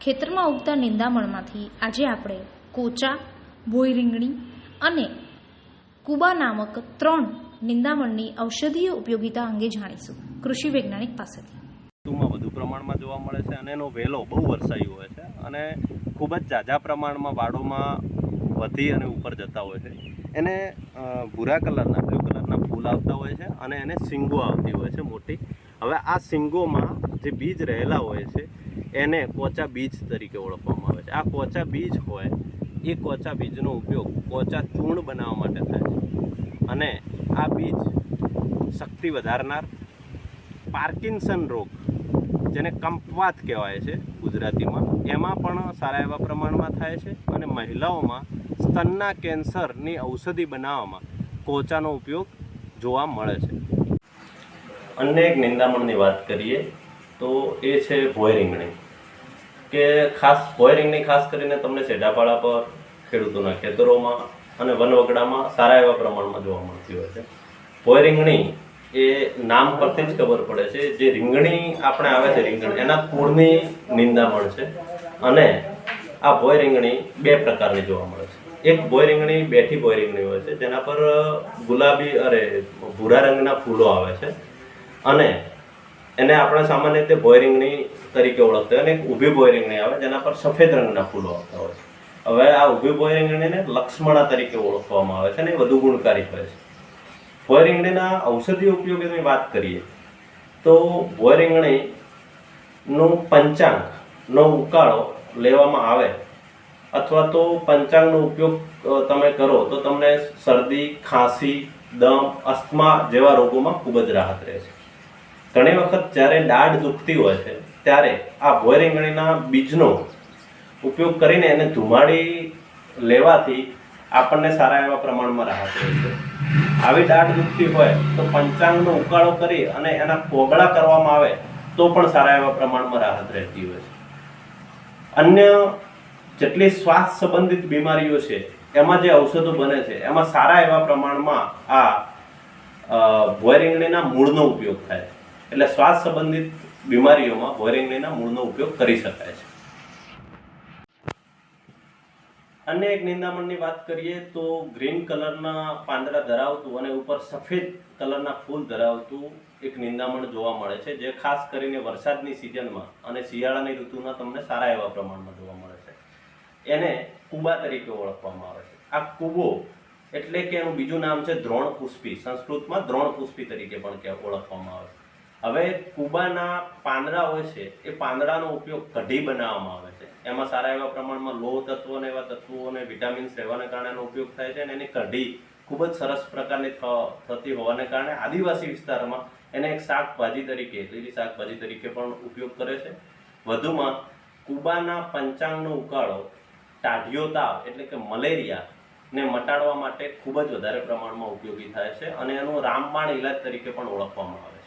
ખેતરમાં ઉગતા નિંદામણમાંથી આજે આપણે કોચા, ભોય રીંગણી અને કુબા નામક 3 નિંદામણની ઔષધીય ઉપયોગિતા અંગે જાણીશું કૃષિ વૈજ્ઞાનિક પાસેથી. ઋતુમાં વધુ પ્રમાણમાં જોવા મળે છે અને એનો વેલો બહુ વરસાયો હોય છે અને ખૂબ જ ઝાઝા પ્રમાણમાં વાડોમાં વધી અને ઉપર જતા હોય છે. એને ભૂરા કલરના બ્લુ કલરના ફૂલ આવતા હોય છે અને એને શીંગો આવતી હોય છે મોટી. હવે આ શીંગોમાં જે બીજ રહેલા હોય છે એને કોચા બીજ તરીકે ઓળખવામાં આવે છે. આ કોચા બીજ હોય એ કોચા બીજનો ઉપયોગ કોચા ચૂર્ણ બનાવવા માટે થાય છે અને આ બીજ શક્તિ વધારનાર, પાર્કિન્સન રોગ જેને કંપવાત કહેવાય છે ગુજરાતીમાં, એમાં પણ સારા એવા પ્રમાણમાં થાય છે અને મહિલાઓમાં સ્તનના કેન્સરની ઔષધિ બનાવવામાં કોચાનો ઉપયોગ જોવા મળે છે. અન્ય એક નિંદામણની વાત કરીએ તો એ છે ભોય રીંગણી, કે ભોય રીંગણી ખાસ કરીને તમને સેઢાપાડા પર, ખેડૂતોના ખેતરોમાં અને વનવગડામાં સારા એવા પ્રમાણમાં જોવા મળતી હોય છે. ભોય રીંગણી એ નામ પરથી જ ખબર પડે છે, જે રીંગણી આપણે આવે છે રીંગણ એના કુળની નિંદામણ છે અને આ ભોય રીંગણી 2 પ્રકારની જોવા મળે છે. એક ભોય રીંગણી બેઠી ભોય રીંગણી હોય છે જેના પર ભૂરા રંગના ફૂલો આવે છે અને એને આપણે સામાન્ય રીતે ભોય રીંગણી તરીકે ઓળખતા હોય. અને એક ઊભી ભોય રીંગણી આવે જેના પર સફેદ રંગના ફૂલો આવતા હોય છે. હવે આ ઊભી ભોય રીંગણીને લક્ષ્મણા તરીકે ઓળખવામાં આવે છે અને એ વધુ ગુણકારી હોય છે. ભોય રીંગણીના ઔષધીય ઉપયોગની વાત કરીએ તો ભોય રીંગણીનું પંચાંગનો ઉકાળો લેવામાં આવે અથવા તો પંચાંગનો ઉપયોગ તમે કરો તો તમને શરદી, ખાંસી, દમ, અસ્થમા જેવા રોગોમાં ખૂબ જ રાહત રહે છે. ઘણી વખત જ્યારે દાઢ દુખતી હોય છે ત્યારે આ ભોય રીંગણીના બીજનો ઉપયોગ કરીને એને ધુમાડી લેવાથી આપણને સારા એવા પ્રમાણમાં રાહત રહે છે. આવી દાઢ દુખતી હોય તો પંચાંગનો ઉકાળો કરી અને એના કોગળા કરવામાં આવે તો પણ સારા એવા પ્રમાણમાં રાહત રહેતી હોય છે. અન્ય જેટલી શ્વાસ સંબંધિત બીમારીઓ છે એમાં જે ઔષધો બને છે એમાં સારા એવા પ્રમાણમાં આ ભોય રીંગણીના મૂળનો ઉપયોગ થાય છે. એટલે શ્વાસ સંબંધિત બીમારીઓમાં ભોય રીંગણીના મૂળનો ઉપયોગ કરી શકાય છે. અન્ય એક નિંદામણની વાત કરીએ તો ગ્રીન કલરના પાંદડા ધરાવતું અને ઉપર સફેદ કલરના ફૂલ ધરાવતું એક નિંદામણ જોવા મળે છે, જે ખાસ કરીને વરસાદની સિઝનમાં અને શિયાળાની ઋતુમાં તમને સારા એવા પ્રમાણમાં જોવા મળે છે. એને કુબા તરીકે ઓળખવામાં આવે છે. આ કુબો એટલે કે એનું બીજું નામ છે દ્રોણપુષ્પી, સંસ્કૃતમાં દ્રોણપુષ્પી તરીકે પણ ઓળખવામાં આવે છે. હવે કુબાના પાંદડા હોય છે એ પાંદડાનો ઉપયોગ કઢી બનાવવામાં આવે છે. એમાં સારા એવા પ્રમાણમાં લોહ તત્વો અને એવા તત્વો અને વિટામિન્સ રહેવાને કારણે એનો ઉપયોગ થાય છે અને એની કઢી ખૂબ જ સરસ પ્રકારની થતી હોવાને કારણે આદિવાસી વિસ્તારમાં એને એક શાકભાજી તરીકે, લીલી શાકભાજી તરીકે પણ ઉપયોગ કરે છે. વધુમાં કુબાના પંચાંગનો ઉકાળો ટાઢિયો તાવ એટલે કે મલેરિયાને મટાડવા માટે ખૂબ જ વધારે પ્રમાણમાં ઉપયોગી થાય છે અને એનો રામબાણ ઇલાજ તરીકે પણ ઓળખવામાં આવે છે.